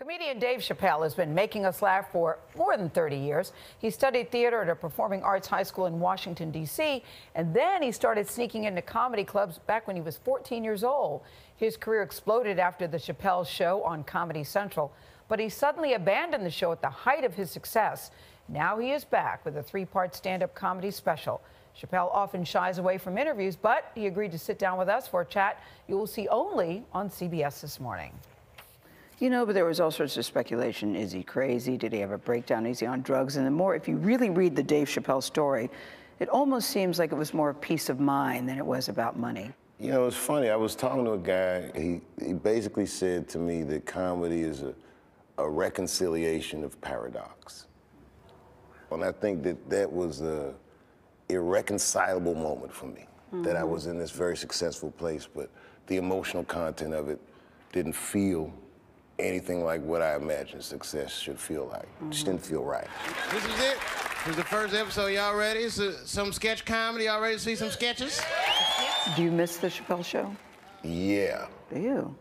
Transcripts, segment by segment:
Comedian Dave Chappelle has been making us laugh for more than 30 years. He studied theater at a performing arts high school in Washington, D.C., and then he started sneaking into comedy clubs back when he was 14 years old. His career exploded after the Chappelle Show on Comedy Central, but he suddenly abandoned the show at the height of his success. Now he is back with a three-part stand-up comedy special. Chappelle often shies away from interviews, but he agreed to sit down with us for a chat you will see only on CBS This Morning. You know, but there was all sorts of speculation. Is he crazy? Did he have a breakdown? Is he on drugs? And the more, if you really read the Dave Chappelle story, it almost seems like it was more peace of mind than it was about money. You know, it's funny. I was talking to a guy. He basically said to me that comedy is a reconciliation of paradox. And I think that was a irreconcilable moment for me, that I was in this very successful place, but the emotional content of it didn't feel anything like what I imagined success should feel like. It just didn't feel right. This is it. This is the first episode. Y'all ready? It's some sketch comedy. Y'all ready to see some sketches? Do you miss the Chappelle Show? Yeah. Do you?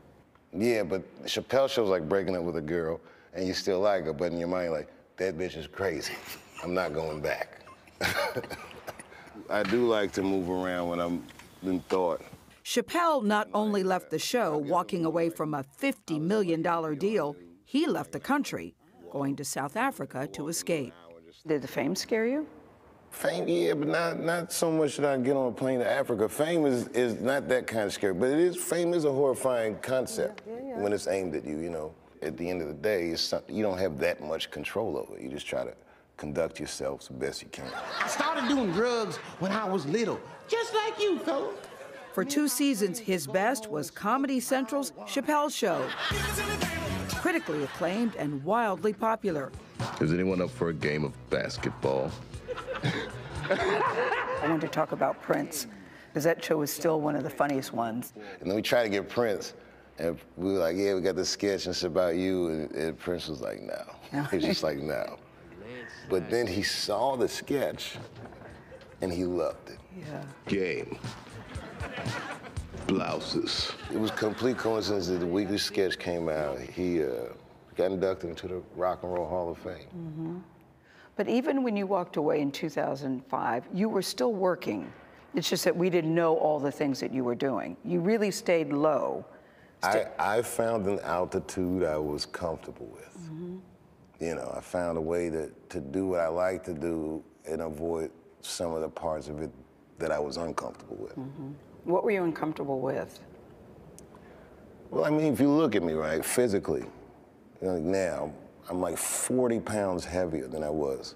Yeah, but the Chappelle Show's like breaking up with a girl, and you still like her, but in your mind, like, that bitch is crazy. I'm not going back. I do like to move around when I'm in thought. Chappelle not only left the show walking away from a $50 million deal, he left the country, going to South Africa to escape. Did the fame scare you? Fame, yeah, but not so much that I get on a plane to Africa. Fame is not that kind of scary, but fame is a horrifying concept when it's aimed at you, you know. At the end of the day, you don't have that much control over it. You just try to conduct yourself the best you can. I started doing drugs when I was little, just like you, fella. For 2 seasons, his best was Comedy Central's Chappelle Show. Critically acclaimed and wildly popular. Is anyone up for a game of basketball? I wanted to talk about Prince, because that show was still one of the funniest ones. And then we tried to get Prince, and we were like, yeah, we got this sketch, and it's about you, and Prince was like, no. He was just like, no. But then he saw the sketch, and he loved it. Yeah. Game. Blouses. It was complete coincidence that the weekly sketch came out. He got inducted into the Rock and Roll Hall of Fame. But even when you walked away in 2005, you were still working. It's just that we didn't know all the things that you were doing. You really stayed low. I found an altitude I was comfortable with. You know, I found a way to do what I like to do and avoid some of the parts of it that I was uncomfortable with. What were you uncomfortable with? Well, I mean, if you look at me, right, physically, you know, now, I'm like 40 pounds heavier than I was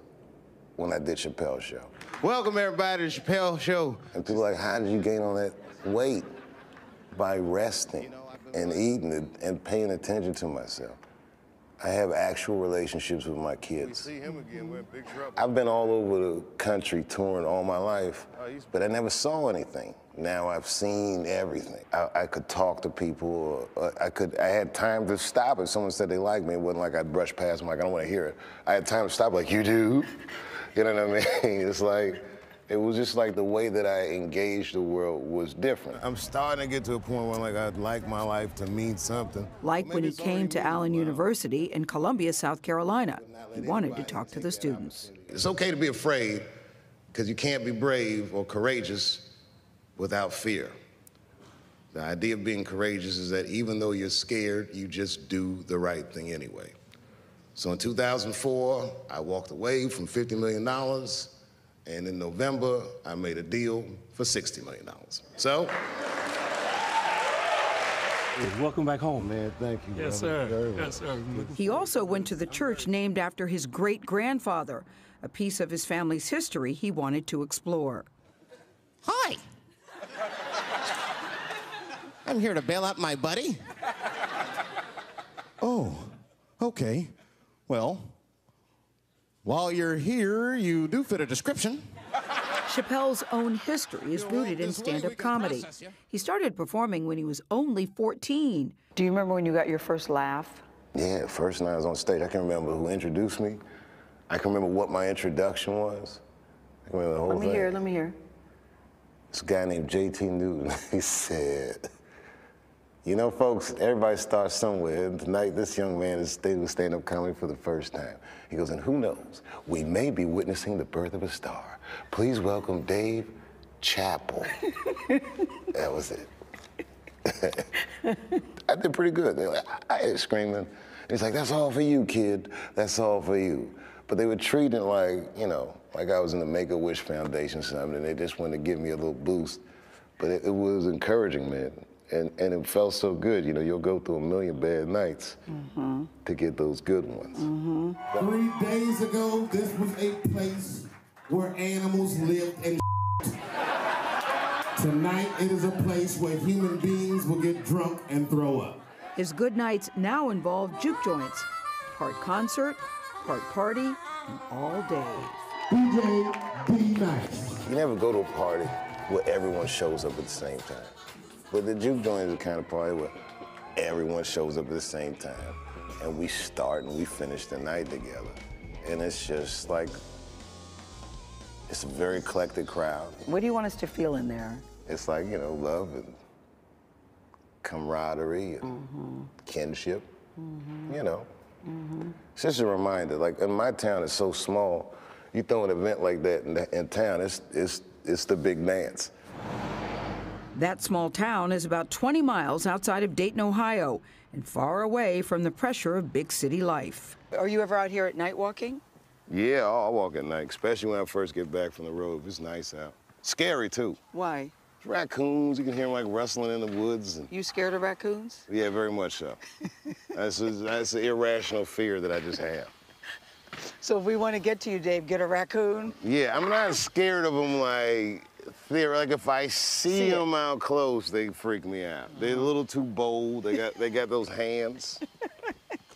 when I did Chappelle Show. Welcome, everybody, to the Chappelle Show. And people are like, how did you gain all that weight? By resting and eating and paying attention to myself. I have actual relationships with my kids. I've been all over the country touring all my life, but I never saw anything. Now I've seen everything. I could talk to people. I had time to stop if someone said they liked me. It wasn't like I'd brush past them like, I don't want to hear it. I had time to stop like, you do? You know what I mean? It's like, it was just like the way that I engaged the world was different. I'm starting to get to a point where like I'd like my life to mean something. Like when he came to Allen University in Columbia, South Carolina. He wanted to talk to the students. It's okay to be afraid, because you can't be brave or courageous without fear. The idea of being courageous is that even though you're scared, you just do the right thing anyway. So in 2004, I walked away from $50 million. And in November, I made a deal for $60 million. So. Welcome back home, man. Thank you. Yes, sir. Yes, sir. He also went to the church named after his great-grandfather, a piece of his family's history he wanted to explore. Hi. I'm here to bail out my buddy. Oh, okay. Well, while you're here, you do fit a description. Chappelle's own history is rooted in stand-up comedy. He started performing when he was only 14. Do you remember when you got your first laugh? Yeah, first night I was on stage, I can remember who introduced me. I can remember what my introduction was. I can remember the whole thing. Let me hear. This guy named JT Newton, he said, You know, folks, everybody starts somewhere. And tonight, this young man is doing stand-up comedy for the first time. He goes, and who knows, we may be witnessing the birth of a star. Please welcome Dave Chappelle. That was it. I did pretty good. They're like, I was screaming. And he's like, that's all for you, kid. That's all for you. But they were treating it like, you know, like I was in the Make-A-Wish Foundation or something, and they just wanted to give me a little boost. But it was encouraging, man. And it felt so good. You know, you'll go through a million bad nights to get those good ones. 3 days ago, this was a place where animals lived and Tonight, it is a place where human beings will get drunk and throw up. His good nights now involve juke joints, part concert, part party, and all day. DJ, be nice. You never go to a party where everyone shows up at the same time. But the juke joint is the kind of party where everyone shows up at the same time. And we start and we finish the night together. And it's just like, it's a very eclectic crowd. What do you want us to feel in there? It's like, you know, love and camaraderie and kinship, you know. It's just a reminder, like in my town, it's so small, you throw an event like that in town, it's the big dance. That small town is about 20 miles outside of Dayton, Ohio, and far away from the pressure of big city life. Are you ever out here at night walking? Yeah, I'll walk at night, especially when I first get back from the road. It's nice out. Scary, too. Why? Raccoons, you can hear them like rustling in the woods. And, You scared of raccoons? yeah, very much so. That's an irrational fear that I just have. So if we want to get to you, Dave, get a raccoon? Yeah, I'm not scared of them like if I see them out close, they freak me out. They're a little too bold. They got those hands.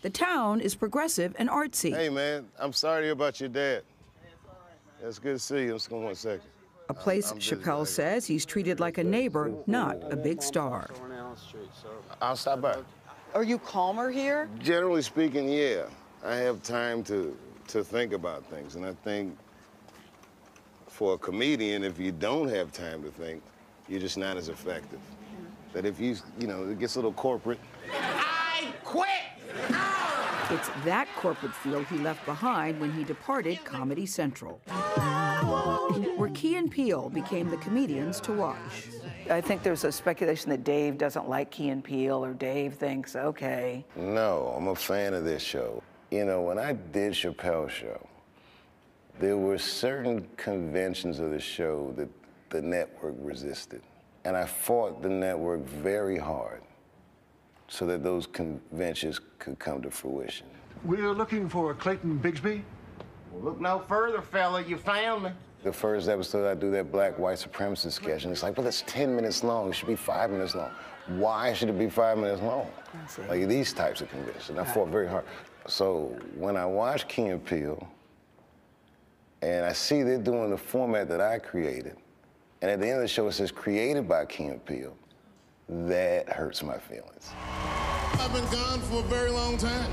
The town is progressive and artsy. Hey, man, I'm sorry to hear about your dad. It's good to see you. Just one second. A place Chappelle says he's treated like a neighbor, not a big star. I'll stop by. Are you calmer here? Generally speaking, yeah. I have time to think about things, and I think for a comedian, if you don't have time to think, you're just not as effective. That if you know, it gets a little corporate. I quit! It's that corporate feel he left behind when he departed Comedy Central, where Key and Peele became the comedians to watch. I think there's a speculation that Dave doesn't like Key and Peele, or Dave thinks, okay. No, I'm a fan of this show. You know, when I did Chappelle's show, there were certain conventions of the show that the network resisted. And I fought the network very hard so that those conventions could come to fruition. We're looking for Clayton Bigsby. Well, look no further, fella. You found me. The first episode, I do that black white supremacist sketch, and it's like, well, it's 10 minutes long. It should be 5 minutes long. Why should it be 5 minutes long? Like these types of conventions. I fought very hard. So when I watch Key and Peele, and I see they're doing the format that I created, and at the end of the show it says created by Key and Peele, that hurts my feelings. I've been gone for a very long time.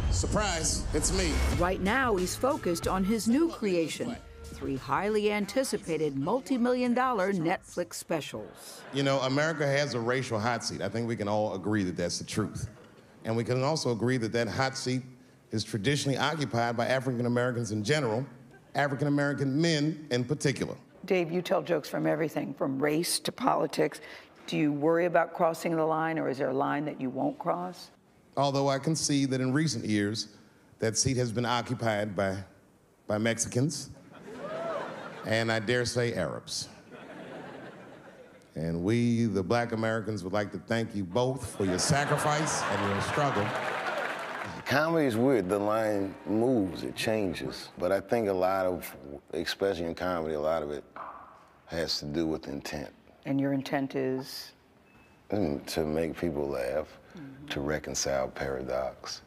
Surprise, it's me. Right now, he's focused on his new creation, 3 highly anticipated multi-million-dollar Netflix specials. You know, America has a racial hot seat. I think we can all agree that that's the truth. And we can also agree that that hot seat is traditionally occupied by African Americans in general, African American men in particular. Dave, you tell jokes from everything, from race to politics. Do you worry about crossing the line, or is there a line that you won't cross? Although I can see that in recent years, that seat has been occupied by Mexicans, and I dare say Arabs. And we, the Black Americans, would like to thank you both for your sacrifice and your struggle. Comedy is weird. The line moves, it changes. But I think a lot of, especially in comedy, a lot of it has to do with intent. And your intent is? To make people laugh, to reconcile paradox.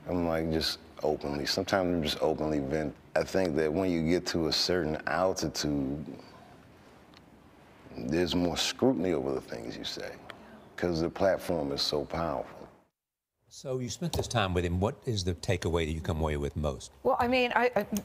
I'm like just openly, sometimes I'm just openly vent. I think that when you get to a certain altitude, there's more scrutiny over the things you say, because the platform is so powerful. So you spent this time with him. What is the takeaway that you come away with most? Well, I mean,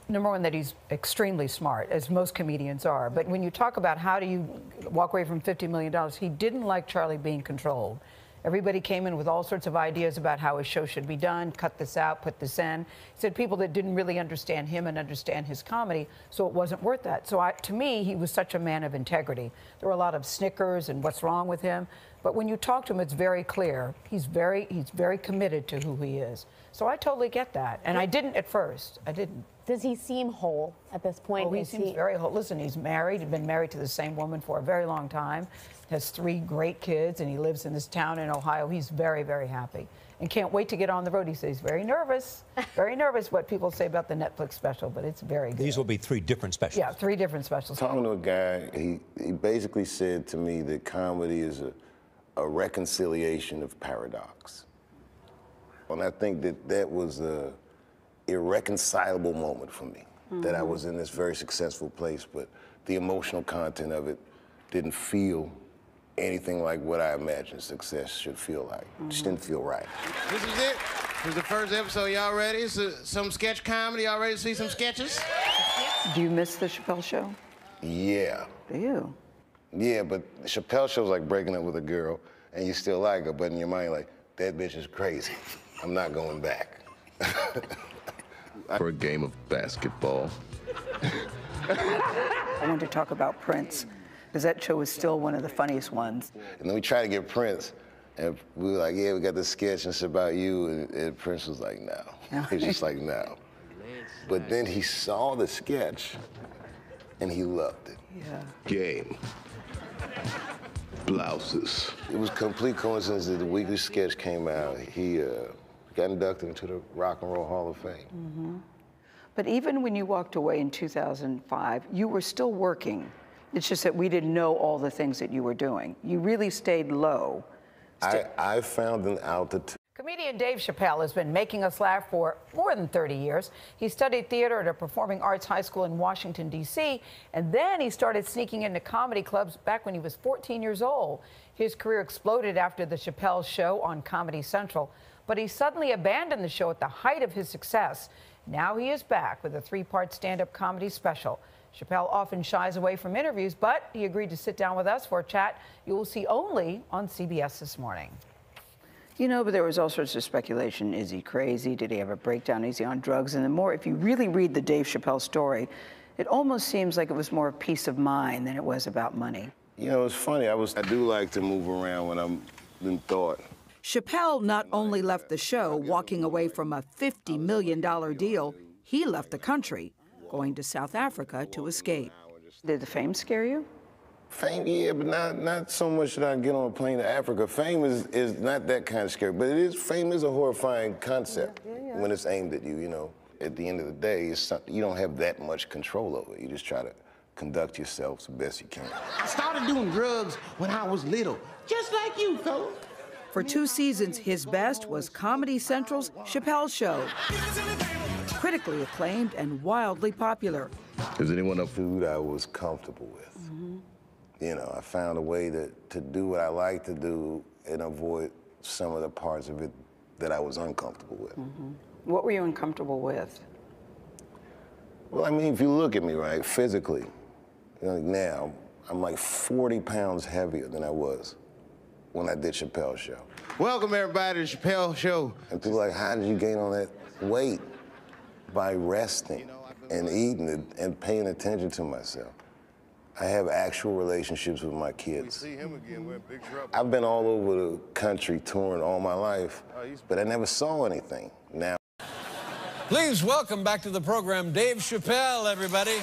number one, that he's extremely smart, as most comedians are. But when you talk about how do you walk away from $50 million, he didn't like Charlie being controlled. Everybody came in with all sorts of ideas about how his show should be done, cut this out, put this in. He said people that didn't really understand him and understand his comedy, so it wasn't worth that. So to me, he was such a man of integrity. There were a lot of snickers and what's wrong with him. But when you talk to him, it's very clear. He's very committed to who he is. So I totally get that. And I didn't at first. I didn't. Does he seem whole at this point? Oh, he seems very whole. Listen, he's married. He's been married to the same woman for a very long time. Has 3 great kids, and he lives in this town in Ohio. He's very, very happy and can't wait to get on the road. He says he's very nervous what people say about the Netflix special, but it's very good. These will be 3 different specials. Yeah, 3 different specials. Talking to a guy, he basically said to me that comedy is a reconciliation of paradox. And I think that was a irreconcilable moment for me, that I was in this very successful place, but the emotional content of it didn't feel anything like what I imagined success should feel like. Just didn't feel right. This is it. This is the first episode. Y'all ready? It's some sketch comedy. Y'all ready to see some sketches? Do you miss the Chappelle show? Yeah. Do you? Yeah, but the Chappelle show's like breaking up with a girl, and you still like her, but in your mind, like, that bitch is crazy. I'm not going back. For a game of basketball. I want to talk about Prince, because that show is still one of the funniest ones. And then we tried to get Prince, and we were like, yeah, we got this sketch, and it's about you, and Prince was like, no. He's just like, no. But then he saw the sketch, and he loved it. Yeah. Game. Blouses. It was complete coincidence that the weekly sketch came out. He got inducted into the Rock and Roll Hall of Fame. But even when you walked away in 2005, you were still working. It's just that we didn't know all the things that you were doing. You really stayed low. I found an altitude. Comedian Dave Chappelle has been making us laugh for more than 30 years. He studied theater at a performing arts high school in Washington, D.C., and then he started sneaking into comedy clubs back when he was 14 years old. His career exploded after the Chappelle show on Comedy Central, but he suddenly abandoned the show at the height of his success. Now he is back with a 3-part stand-up comedy special. Chappelle often shies away from interviews, but he agreed to sit down with us for a chat you will see only on CBS this morning. You know, but there was all sorts of speculation. Is he crazy? Did he have a breakdown? Is he on drugs? And the more, if you really read the Dave Chappelle story, it almost seems like it was more peace of mind than it was about money. You know, it's funny. I do like to move around when I'm in thought. Chappelle not only left the show walking away from a $50 million deal, he left the country, going to South Africa to escape. Did the fame scare you? Fame, yeah, but not so much that I get on a plane to Africa. Fame is not that kind of scary, but fame is a horrifying concept when it's aimed at you, you know. At the end of the day, you don't have that much control over it. You just try to conduct yourself the best you can. I started doing drugs when I was little, just like you, fella. For 2 seasons, his best was Comedy Central's Chappelle Show. Critically acclaimed and wildly popular. Is anyone up? Food I was comfortable with. You know, I found a way to do what I like to do and avoid some of the parts of it that I was uncomfortable with. What were you uncomfortable with? Well, I mean, if you look at me, right, physically, you know, now, I'm like 40 pounds heavier than I was when I did Chappelle Show. Welcome, everybody, to the Chappelle Show. And people are like, how did you gain all that weight? By resting and eating and paying attention to myself. I have actual relationships with my kids. See him again, we're in big trouble. I've been all over the country touring all my life, but I never saw anything. Now, please welcome back to the program Dave Chappelle, everybody.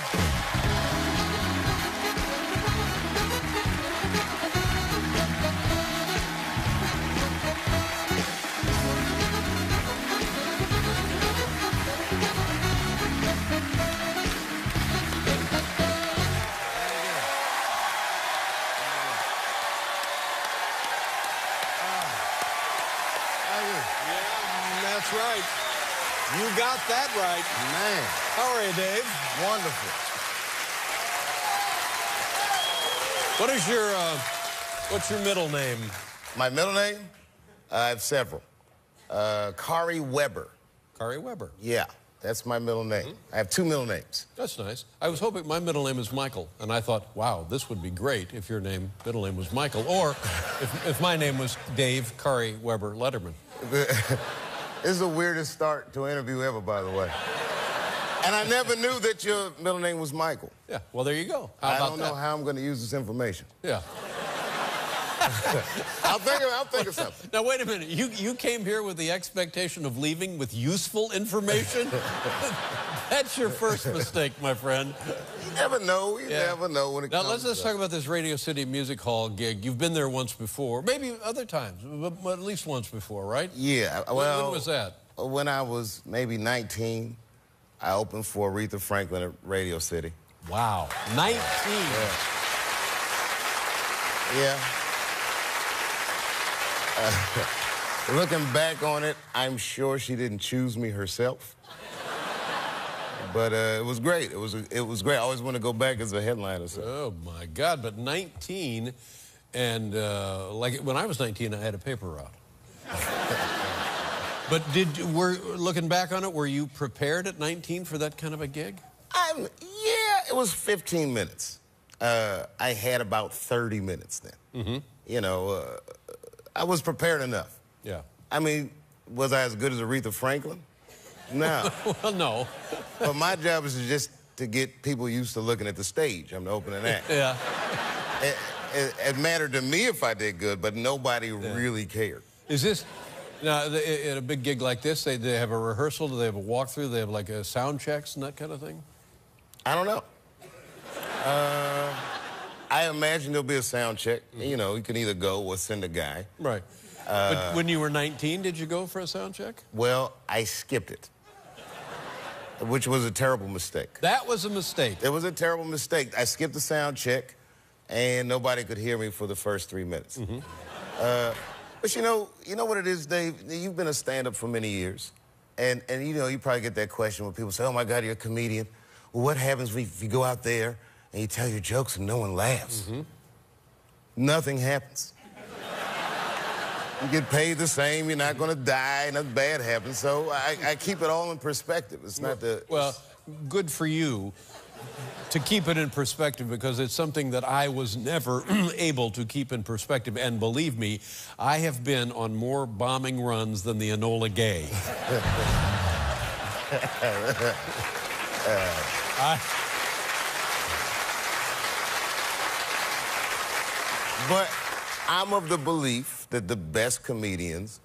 That's right. You got that right. Man. How are you, Dave? Wonderful. What's your middle name? My middle name? I have several. Kari Weber. Kari Weber. Yeah, that's my middle name. I have 2 middle names. That's nice. I was hoping my middle name is Michael, and I thought, wow, this would be great if your middle name was Michael, or if my name was Dave Kari Weber Letterman. This is the weirdest start to an interview ever, by the way. And I never knew that your middle name was Michael. Yeah, well, there you go. I don't know how I'm going to use this information. Yeah. I'll think of something. Now, wait a minute. You came here with the expectation of leaving with useful information? That's your first mistake, my friend. You never know. You never know when it comes. Now, let's talk about this Radio City Music Hall gig. You've been there once before, maybe other times, but at least once before, right? Yeah. Well, when was that? When I was maybe 19, I opened for Aretha Franklin at Radio City. Wow. 19. Yeah. Looking back on it, I'm sure she didn't choose me herself. But it was great. It was great. I always want to go back as a headliner. So. Oh, my God. But 19, and like when I was 19, I had a paper route. But looking back on it, were you prepared at 19 for that kind of a gig? Yeah, it was 15 minutes. I had about 30 minutes then. Mm-hmm. You know, I was prepared enough. Yeah. I mean, was I as good as Aretha Franklin? No. Well, no. But my job is just to get people used to looking at the stage. I'm the opening act. Yeah. It mattered to me if I did good, but nobody really cared. Is this... Now, at a big gig like this, they have a rehearsal? Do they have a walkthrough? Do they have like a sound checks and that kind of thing? I don't know. I imagine there'll be a sound check. You know, you can either go or send a guy. Right. But when you were 19, did you go for a sound check? Well, I skipped it, which was a terrible mistake. That was a mistake. It was a terrible mistake. I skipped the sound check, and nobody could hear me for the first 3 minutes. Mm-hmm. But you know what it is, Dave? You've been a stand-up for many years. And you know, you probably get that question when people say, oh, my God, you're a comedian. Well, what happens if you go out there and you tell your jokes and no one laughs? Mm-hmm. Nothing happens. You get paid the same. You're not going to die. Nothing bad happens. So I keep it all in perspective. It's not the... Well, good for you to keep it in perspective, because it's something that I was never able to keep in perspective. And believe me, I have been on more bombing runs than the Enola Gay. But I'm of the belief that the best comedians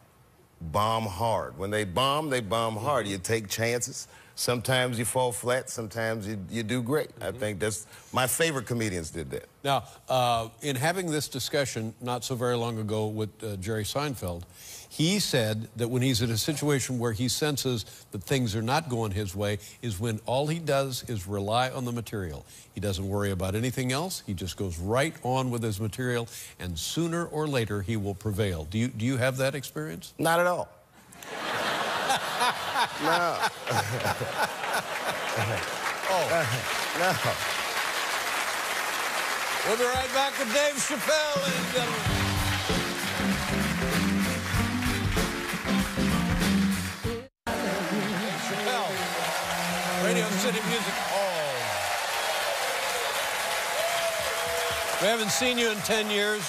bomb hard. When they bomb hard. You take chances. Sometimes you fall flat, sometimes you do great. I think that's... My favorite comedians did that. Now, in having this discussion not so very long ago with Jerry Seinfeld, he said that when he's in a situation where he senses that things are not going his way is when all he does is rely on the material. He doesn't worry about anything else. He just goes right on with his material, and sooner or later he will prevail. Do you have that experience? Not at all. No. No. We'll be right back with Dave Chappelle, ladies and gentlemen. Chappelle, Radio City Music Hall. We haven't seen you in 10 years.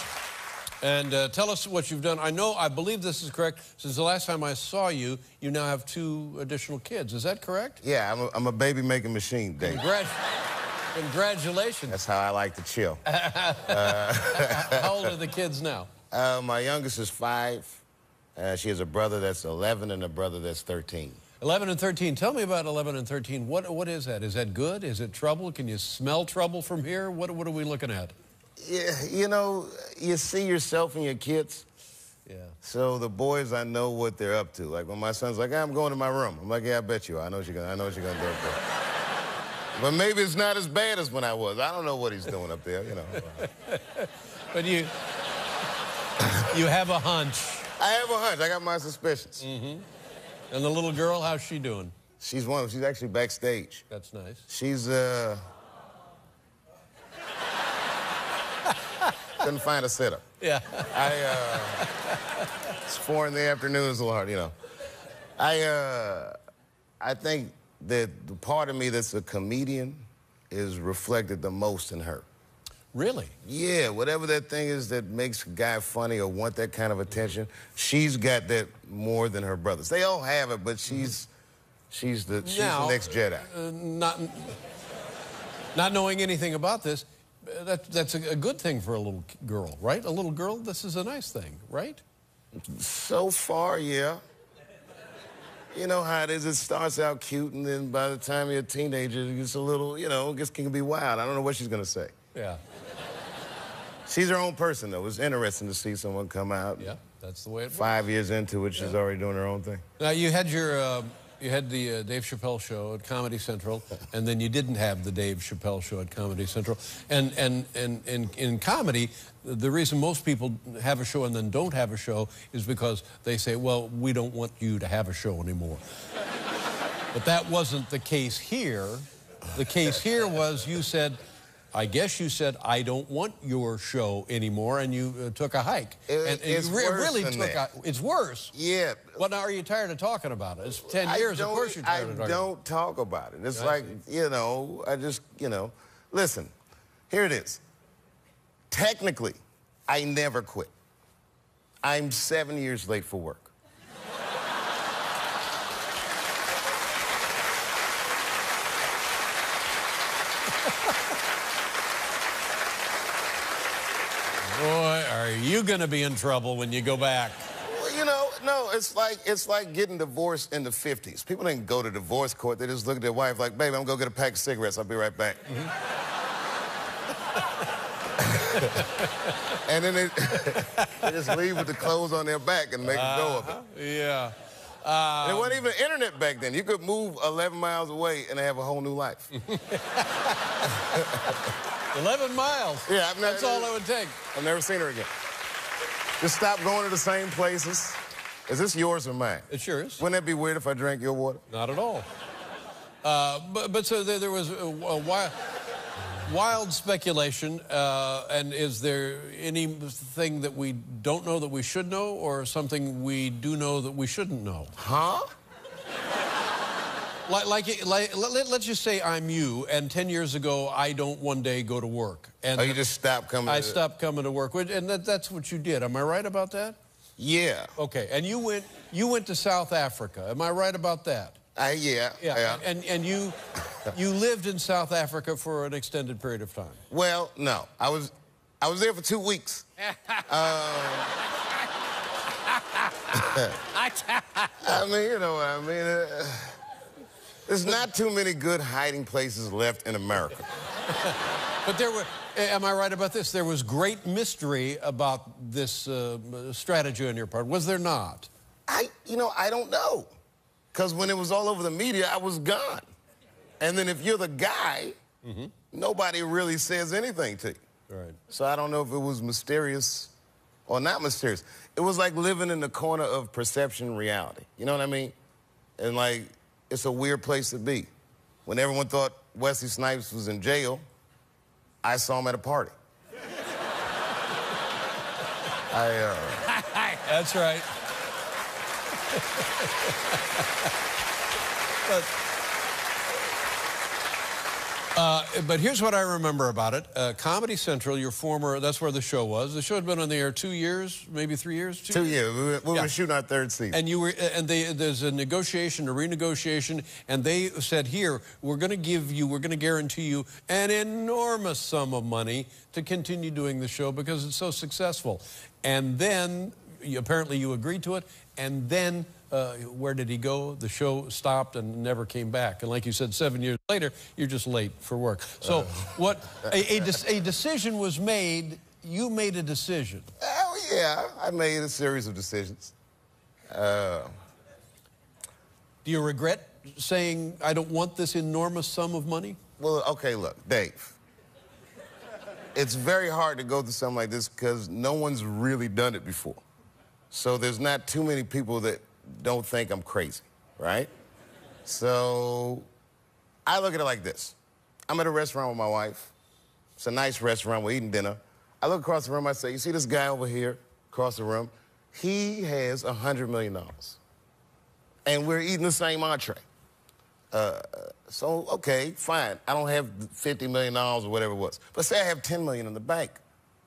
And tell us what you've done. I believe this is correct. Since the last time I saw you, you now have 2 additional kids. Is that correct? Yeah, I'm a baby-making machine, Dave. Congratulations. That's how I like to chill. How old are the kids now? My youngest is 5. She has a brother that's 11 and a brother that's 13. 11 and 13. Tell me about 11 and 13. What is that? Is that good? Is it trouble? Can you smell trouble from here? What are we looking at? Yeah, you know, you see yourself in your kids. Yeah. So the boys, I know what they're up to. Like when my son's like, I'm going to my room. I'm like, yeah, I bet you are. I know what you're gonna do up there. But maybe it's not as bad as when I was. I don't know what he's doing up there, you know. But you have a hunch. I have a hunch. I got my suspicions. Mm-hmm. And the little girl, how's she doing? She's actually backstage. That's nice. She's couldn't find a setup. Yeah. It's 4 in the afternoon. It's a little hard, you know. I think that the part of me that's a comedian is reflected the most in her. Really? Yeah, whatever that thing is that makes a guy funny or want that kind of attention, she's got that more than her brothers. They all have it, but she's the next Jedi. Not knowing anything about this, that's a good thing for a little girl, right? A little girl, this is a nice thing, right? So far, yeah. You know how it is. It starts out cute, and then by the time you're a teenager, it gets a little, you know, it can be wild. I don't know what she's going to say. Yeah. She's her own person, though. It's interesting to see someone come out. Yeah, that's the way it works. 5 years into it, she's already doing her own thing. Now, you had your... You had the Dave Chappelle show at Comedy Central, and then you didn't have the Dave Chappelle show at Comedy Central. And in comedy, the reason most people have a show and then don't have a show is because they say, well, we don't want you to have a show anymore. But that wasn't the case here. The case here was you said, I guess you said, I don't want your show anymore, and you took a hike. It's worse than that. It's worse? Yeah. Well, now, are you tired of talking about it? It's 10 years, of course you're tired of talking about it. I don't talk about it. It's like, you know, I just, you know. Listen, here it is. Technically, I never quit. I'm 7 years late for work. Boy, are you going to be in trouble when you go back. Well, you know, no, it's like getting divorced in the 50s. People didn't go to divorce court. They just look at their wife like, baby, I'm going to go get a pack of cigarettes. I'll be right back. And then they just leave with the clothes on their back and make a go of it. Yeah. There wasn't even internet back then. You could move 11 miles away and have a whole new life. 11 miles. Yeah, that's all it would take. I've never seen her again. Just stop going to the same places. Is this yours or mine? It's yours. Wouldn't that be weird if I drank your water? Not at all. But so there was a wild speculation. And is there anything that we don't know that we should know, or something we do know that we shouldn't know? Huh? Let's just say I'm you, and 10 years ago, I don't one day go to work. And you just stopped coming I stopped coming to work, and that's what you did. Am I right about that? Yeah. Okay, and you went to South Africa. Am I right about that? Yeah. And you lived in South Africa for an extended period of time. Well, no. I was there for 2 weeks. I mean, you know what I mean? There's not too many good hiding places left in America. But there were, am I right about this? There was great mystery about this strategy on your part. Was there not? I don't know. Because when it was all over the media, I was gone. And then if you're the guy, nobody really says anything to you. Right. So I don't know if it was mysterious or not mysterious. It was like living in the corner of perception and reality. You know what I mean? And like, it's a weird place to be. When everyone thought Wesley Snipes was in jail, I saw him at a party. That's right. But here's what I remember about it. Comedy Central, your former, that's where the show was. The show had been on the air 2 years, maybe 3 years? 2 years. We were shooting our third season. And you were, and there's a negotiation, a renegotiation, and they said, here, we're going to guarantee you an enormous sum of money to continue doing the show because it's so successful. And then, apparently you agreed to it, and then where did he go? The show stopped and never came back. And like you said, 7 years later, you're just late for work. So a decision was made. You made a decision. Oh, yeah. I made a series of decisions. Do you regret saying, I don't want this enormous sum of money? Well, okay, look, Dave. It's very hard to go through something like this because no one's really done it before. So there's not too many people that don't think I'm crazy, right? So I look at it like this. I'm at a restaurant with my wife. It's a nice restaurant. We're eating dinner. I look across the room. I say, you see this guy over here across the room? He has $100 million. and we're eating the same entree. So, okay, fine. I don't have $50 million or whatever it was. But say I have $10 million in the bank.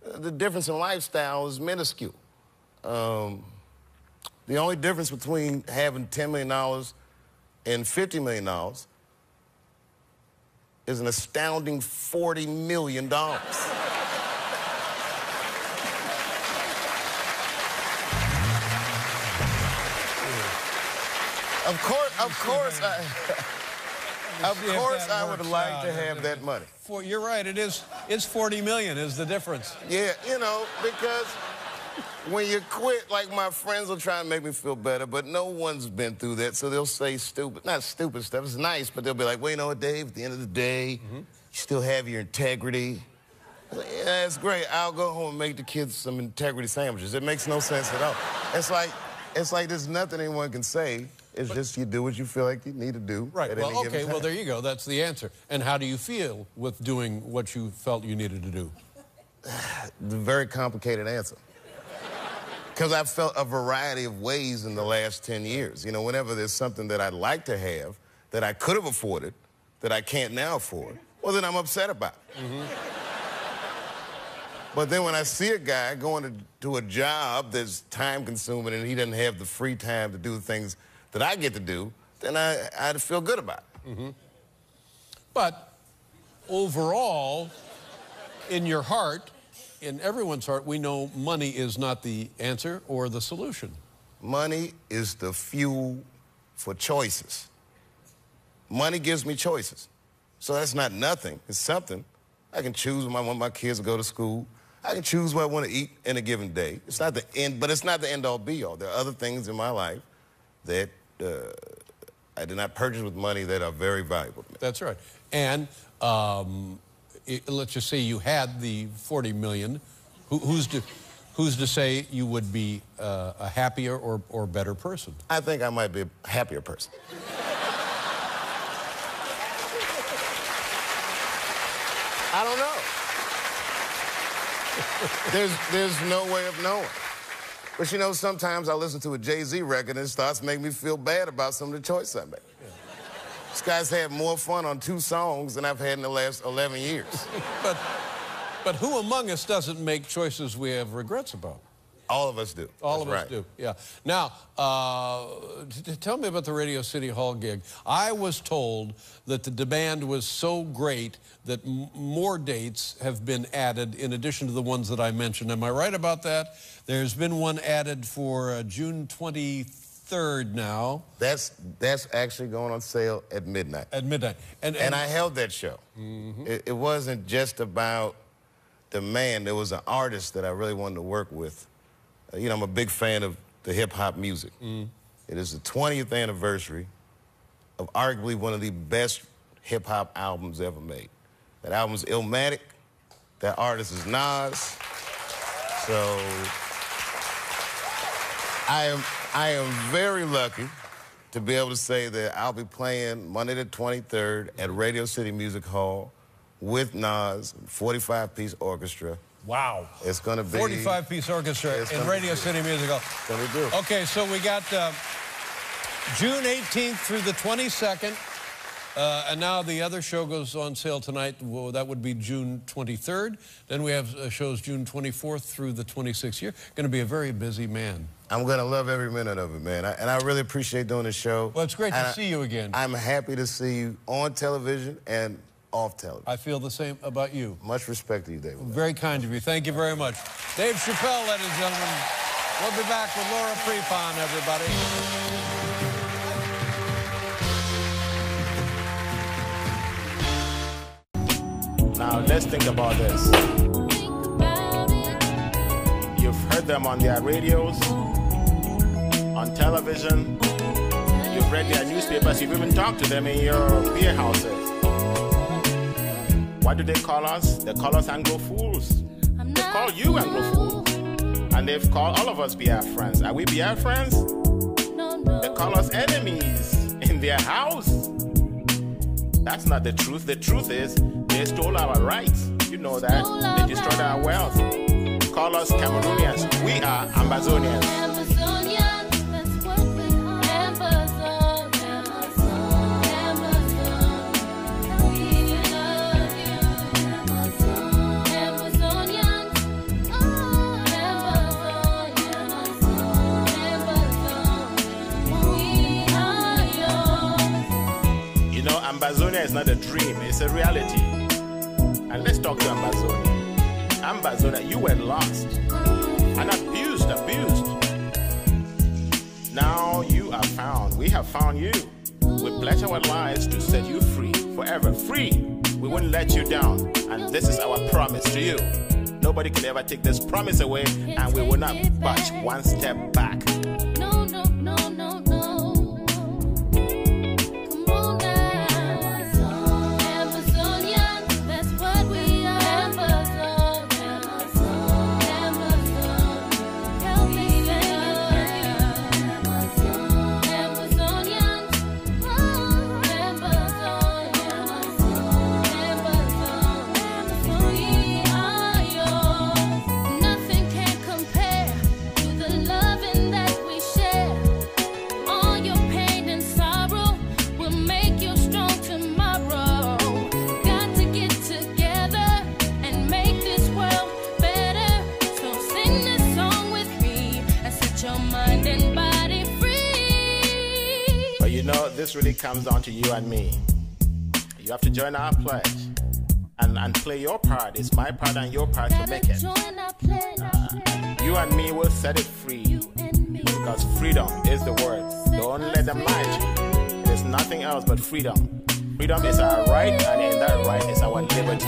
The difference in lifestyle is minuscule. The only difference between having $10 million and $50 million is an astounding $40 million. Of course, I would like to have that money. You're right. It's $40 million is the difference. Yeah, you know, because when you quit, like my friends will try and make me feel better, but no one's been through that, so they'll say not stupid stuff. It's nice, but they'll be like, well, you know what, Dave? At the end of the day, you still have your integrity. I was like, yeah, it's great. I'll go home and make the kids some integrity sandwiches. It makes no sense at all. It's like there's nothing anyone can say. It's just you do what you feel like you need to do. Right. At Well, any given okay. time. Well, there you go. That's the answer. And how do you feel with doing what you felt you needed to do? The very complicated answer. Because I've felt a variety of ways in the last 10 years. You know, whenever there's something that I'd like to have, that I could have afforded, that I can't now afford, well, then I'm upset about it. But then when I see a guy going to a job that's time-consuming and he doesn't have the free time to do the things that I get to do, then I'd feel good about it. But overall, in your heart, in everyone's heart, we know money is not the answer or the solution. Money is the fuel for choices. Money gives me choices. So that's not nothing. It's something. I can choose when I want my kids to go to school. I can choose what I want to eat in a given day. It's not the end, but it's not the end-all, be-all. There are other things in my life that I did not purchase with money that are very valuable to me. That's right. And let's just say you had the $40 million. Who's to say you would be a happier or better person? I think I might be a happier person. I don't know. There's no way of knowing. But you know, sometimes I listen to a Jay-Z record and it starts making me feel bad about some of the choices I make. Yeah. This guy's had more fun on 2 songs than I've had in the last 11 years. But who among us doesn't make choices we have regrets about? All of us do. All of us do, yeah. Now, tell me about the Radio City Hall gig. I was told that the demand was so great that more dates have been added in addition to the ones that I mentioned. Am I right about that? There's been one added for June 23rd now. That's actually going on sale at midnight. At midnight. And I held that show. It wasn't just about demand. There was an artist that I really wanted to work with. You know, I'm a big fan of the hip-hop music. It is the 20th anniversary of arguably one of the best hip-hop albums ever made. That album's Illmatic. That artist is Nas. So I am very lucky to be able to say that I'll be playing Monday the 23rd at Radio City Music Hall with Nas, 45-piece orchestra. Wow. It's going to be... 45-piece orchestra in Radio City Music Hall. It's going to be good. Okay, so we got June 18th through the 22nd. And now the other show goes on sale tonight. Well, that would be June 23rd. Then we have shows June 24th through the 26th. You're going to be a very busy man. I'm going to love every minute of it, man. And I really appreciate doing this show. Well, it's great to see you again. I'm happy to see you on television and off television. I feel the same about you. Much respect to you, David. Very kind of you. Thank you very much. Dave Chappelle, ladies and gentlemen. We'll be back with Laura Prepon, everybody. Now, let's think about this. You've heard them on their radios, on television, you've read their newspapers, you've even talked to them in your beer houses. What do they call us? They call us Anglo fools. They call you Anglo fool. And they've called all of us BR friends. Are we BR friends? They call us enemies in their house. That's not the truth. The truth is, they stole our rights. You know that. They destroyed our wealth. Call us Cameroonians. We are Ambazonians. Ambazonia is not a dream, it's a reality. And let's talk to Ambazonia. Ambazonia, you were lost and abused. Now you are found. We have found you. We pledge our lives to set you free, forever free. We won't let you down. And this is our promise to you. Nobody can ever take this promise away, and we will not budge one step back. No, no, no, no, no. Come on now. Amazonian, that's what we are. Amazon. Help me sing Amazonians. We are yours. Nothing can compare to the loving that we share. All your pain and sorrow will make you strong tomorrow. Got to get together and make this world better. So sing this song with me and set your mind and body free. But you know, this really comes down to you and me. You have to join our pledge and play your part. It's my part and your part to make it. Join our pledge. You and me will set it free. Because freedom is the word. Don't let them lie to you. There's nothing else but freedom. Freedom is our right, and in that right is our liberty.